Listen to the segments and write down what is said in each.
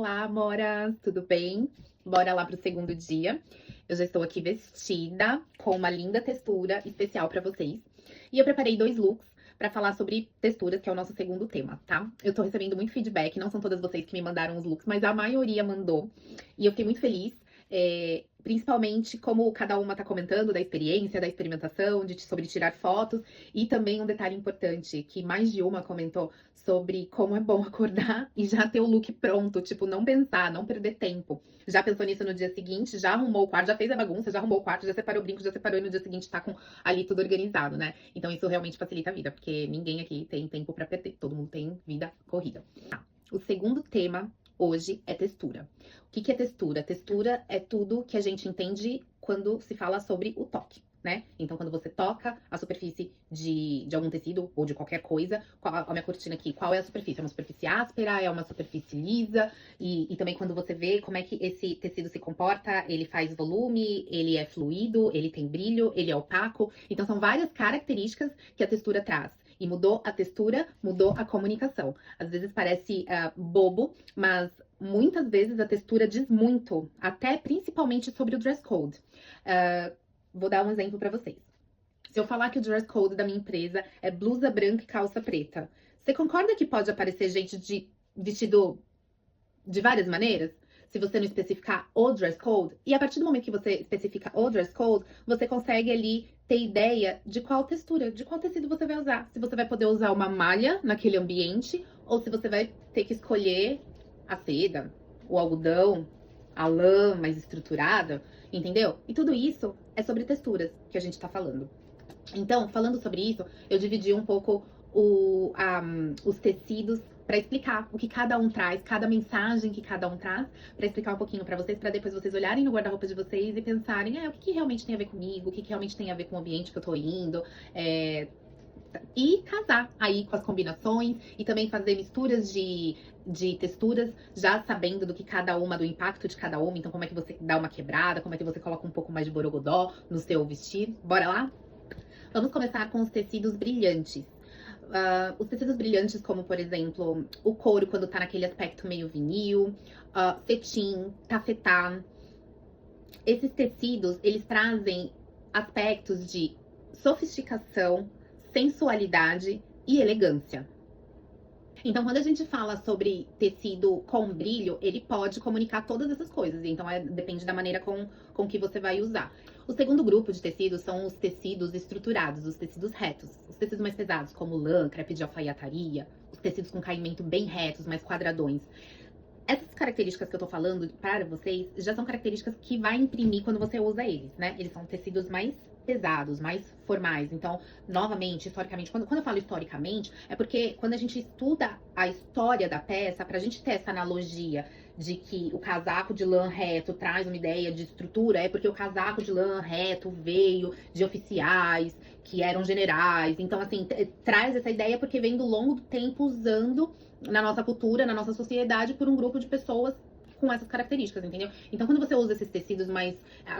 Olá, amoras, tudo bem? Bora lá pro segundo dia. Eu já estou aqui vestida com uma linda textura especial para vocês. E eu preparei 2 looks para falar sobre texturas, que é o nosso segundo tema, tá? Eu tô recebendo muito feedback, não são todas vocês que me mandaram os looks, mas a maioria mandou. E eu fiquei muito feliz, principalmente como cada uma tá comentando da experiência, da experimentação, sobre tirar fotos. E também um detalhe importante, que mais de uma comentou sobre como é bom acordar e já ter o look pronto, tipo, não pensar, não perder tempo. Já pensou nisso no dia seguinte, já arrumou o quarto, já fez a bagunça, já arrumou o quarto, já separou o brinco, já separou e no dia seguinte tá com ali tudo organizado, né? Então isso realmente facilita a vida, porque ninguém aqui tem tempo pra perder, todo mundo tem vida corrida. Tá. O segundo tema hoje é textura. O que é textura? Textura é tudo que a gente entende quando se fala sobre o toque, né? Então, quando você toca a superfície de algum tecido ou de qualquer coisa, a minha cortina aqui, qual é a superfície? É uma superfície áspera? É uma superfície lisa? E também quando você vê como é que esse tecido se comporta, ele faz volume, ele é fluido, ele tem brilho, ele é opaco. Então, são várias características que a textura traz. E mudou a textura, mudou a comunicação. Às vezes parece bobo, mas muitas vezes a textura diz muito, até principalmente sobre o dress code. Vou dar um exemplo para vocês. Se eu falar que o dress code da minha empresa é blusa branca e calça preta, você concorda que pode aparecer gente de vestido de várias maneiras? Se você não especificar o dress code, e a partir do momento que você especifica o dress code, você consegue ali ter ideia de qual textura, de qual tecido você vai usar. Se você vai poder usar uma malha naquele ambiente, ou se você vai ter que escolher a seda, o algodão, a lã mais estruturada, entendeu? E tudo isso é sobre texturas que a gente tá falando. Então, falando sobre isso, eu dividi um pouco os tecidos para explicar o que cada um traz, cada mensagem que cada um traz, para explicar um pouquinho para vocês, para depois vocês olharem no guarda-roupa de vocês e pensarem, o que realmente tem a ver comigo, o que realmente tem a ver com o ambiente que eu tô indo, e casar aí com as combinações e também fazer misturas de texturas, já sabendo do que cada uma, do impacto de cada uma. Então, como é que você dá uma quebrada, como é que você coloca um pouco mais de borogodó no seu vestir. Bora lá? Vamos começar com os tecidos brilhantes. Os tecidos brilhantes, como por exemplo, o couro, quando tá naquele aspecto meio vinil, cetim, tafetá. Esses tecidos, eles trazem aspectos de sofisticação, sensualidade e elegância. Então, quando a gente fala sobre tecido com brilho, ele pode comunicar todas essas coisas. Então, depende da maneira com que você vai usar. O segundo grupo de tecidos são os tecidos estruturados, os tecidos retos. Os tecidos mais pesados, como lã, crepe de alfaiataria, os tecidos com caimento bem retos, mais quadradões. Essas características que eu tô falando para vocês já são características que vai imprimir quando você usa eles, né? Eles são tecidos mais pesados, mais formais. Então, novamente, historicamente, quando eu falo historicamente, é porque quando a gente estuda a história da peça, pra gente ter essa analogia de que o casaco de lã reto traz uma ideia de estrutura, é porque o casaco de lã reto veio de oficiais que eram generais. Então, assim, traz essa ideia porque vem do longo do tempo usando na nossa cultura, na nossa sociedade, por um grupo de pessoas com essas características, entendeu? Então, quando você usa esses tecidos mais...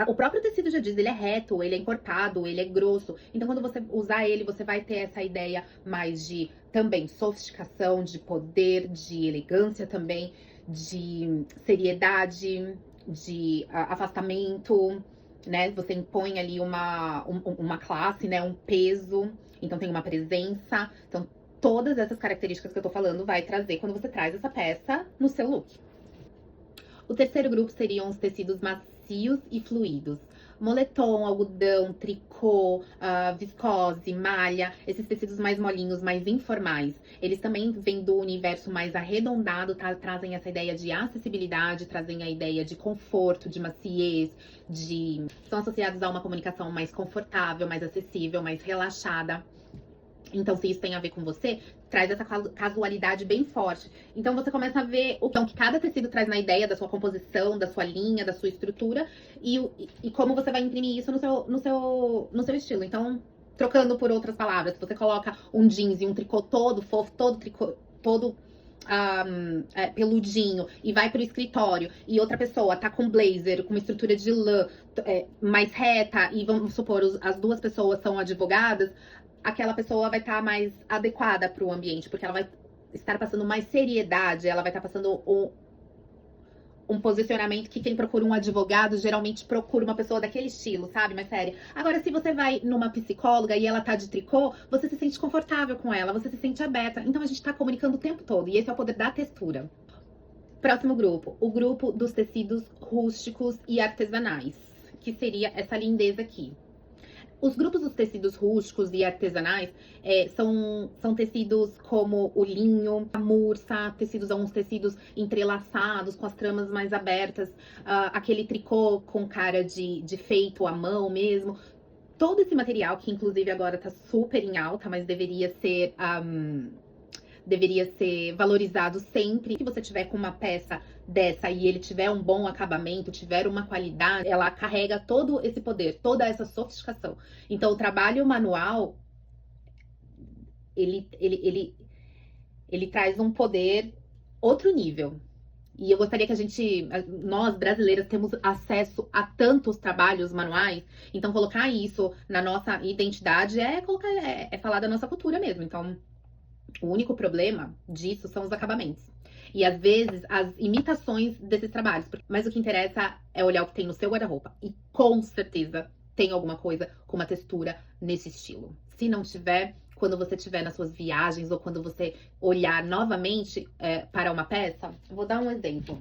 O próprio tecido já diz, ele é reto, ele é encorpado, ele é grosso. Então, quando você usar ele, você vai ter essa ideia mais de, também, sofisticação, de poder, de elegância também, de seriedade, de afastamento, né? Você impõe ali uma classe, né? Um peso. Então, tem uma presença. Então, todas essas características que eu tô falando vai trazer quando você traz essa peça no seu look. O terceiro grupo seriam os tecidos macios e fluidos. Moletom, algodão, tricô, viscose, malha, esses tecidos mais molinhos, mais informais. Eles também vêm do universo mais arredondado, trazem essa ideia de acessibilidade, trazem a ideia de conforto, de maciez, são associados a uma comunicação mais confortável, mais acessível, mais relaxada. Então, se isso tem a ver com você, traz essa casualidade bem forte. Então, você começa a ver o que cada tecido traz na ideia da sua composição, da sua linha, da sua estrutura e como você vai imprimir isso no seu estilo. Então, trocando por outras palavras, se você coloca um jeans e um tricô todo fofo, todo peludinho e vai pro escritório e outra pessoa tá com blazer, com uma estrutura de lã mais reta e vamos supor, as duas pessoas são advogadas, aquela pessoa vai estar mais adequada para o ambiente, porque ela vai estar passando mais seriedade, ela vai estar passando um posicionamento que quem procura um advogado geralmente procura uma pessoa daquele estilo, sabe? Mais séria. Agora, se você vai numa psicóloga e ela tá de tricô, você se sente confortável com ela, você se sente aberta. Então a gente tá comunicando o tempo todo. E esse é o poder da textura. Próximo grupo, o grupo dos tecidos rústicos e artesanais, que seria essa lindeza aqui. Os grupos dos tecidos rústicos e artesanais são tecidos como o linho, a mursa, alguns tecidos entrelaçados, com as tramas mais abertas, aquele tricô com cara de feito à mão mesmo. Todo esse material, que inclusive agora tá super em alta, mas deveria ser valorizado sempre. Se você tiver com uma peça dessa e ele tiver um bom acabamento, tiver uma qualidade, ela carrega todo esse poder, toda essa sofisticação. Então, o trabalho manual, ele traz um poder outro nível. E eu gostaria que nós brasileiras, temos acesso a tantos trabalhos manuais, então colocar isso na nossa identidade é falar da nossa cultura mesmo. Então, o único problema disso são os acabamentos. E às vezes as imitações desses trabalhos. Mas o que interessa é olhar o que tem no seu guarda-roupa. E com certeza tem alguma coisa com uma textura nesse estilo. Se não tiver, quando você estiver nas suas viagens ou quando você olhar novamente para uma peça, vou dar um exemplo.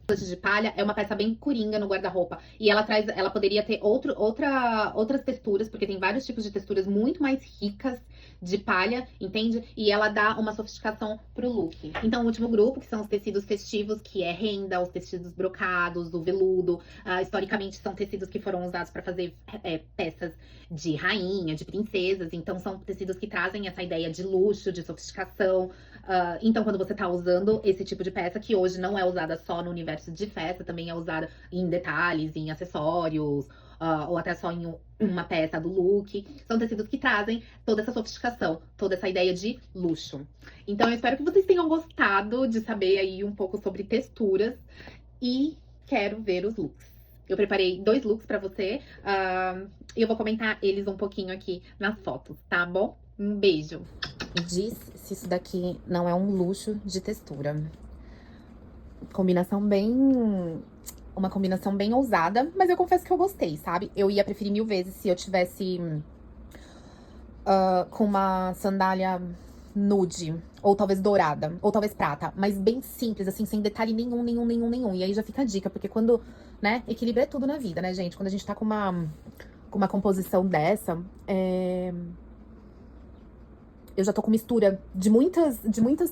De palha é uma peça bem coringa no guarda-roupa. E ela poderia ter outras texturas, porque tem vários tipos de texturas muito mais ricas de palha, entende? E ela dá uma sofisticação pro look. Então, o último grupo, que são os tecidos festivos, que é renda, os tecidos brocados, o veludo. Historicamente, são tecidos que foram usados para fazer peças de rainha, de princesas. Então, são tecidos que trazem essa ideia de luxo, de sofisticação. Então, quando você tá usando esse tipo de peça, que hoje não é usada só no universo de festa, também é usada em detalhes, em acessórios, ou até só em uma peça do look. São tecidos que trazem toda essa sofisticação, toda essa ideia de luxo. Então, eu espero que vocês tenham gostado de saber aí um pouco sobre texturas e quero ver os looks. Eu preparei 2 looks pra você e eu vou comentar eles um pouquinho aqui nas fotos, tá bom? Um beijo! Me diz se isso daqui não é um luxo de textura. Uma combinação bem ousada, mas eu confesso que eu gostei, sabe? Eu ia preferir 1000 vezes se eu tivesse com uma sandália nude, ou talvez dourada, ou talvez prata, mas bem simples, assim, sem detalhe nenhum. E aí já fica a dica, porque quando, né, equilíbrio é tudo na vida, né, gente? Quando a gente tá com uma composição dessa, eu já tô com mistura de muitas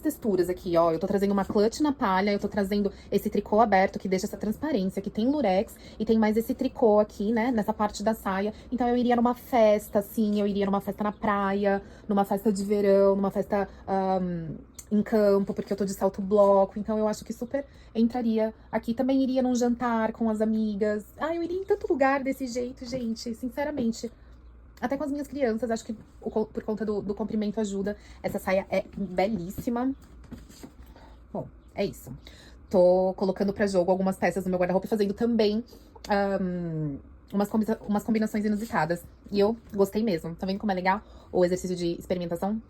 texturas aqui, ó. Eu tô trazendo uma clutch na palha, eu tô trazendo esse tricô aberto, que deixa essa transparência, que tem lurex, e tem mais esse tricô aqui, né, nessa parte da saia. Então eu iria numa festa, assim, eu iria numa festa na praia, numa festa de verão, numa festa em campo, porque eu tô de salto bloco. Então eu acho que super entraria aqui. Também iria num jantar com as amigas. Eu iria em tanto lugar desse jeito, gente, sinceramente. Até com as minhas crianças, acho que por conta do comprimento ajuda. Essa saia é belíssima. Bom, é isso. Tô colocando pra jogo algumas peças no meu guarda-roupa e fazendo também umas combinações inusitadas. E eu gostei mesmo. Tá vendo como é legal o exercício de experimentação?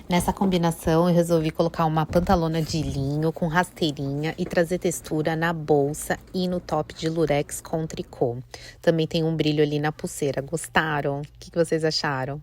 Nessa combinação, eu resolvi colocar uma pantalona de linho com rasteirinha e trazer textura na bolsa e no top de lurex com tricô. Também tem um brilho ali na pulseira. Gostaram? O que vocês acharam?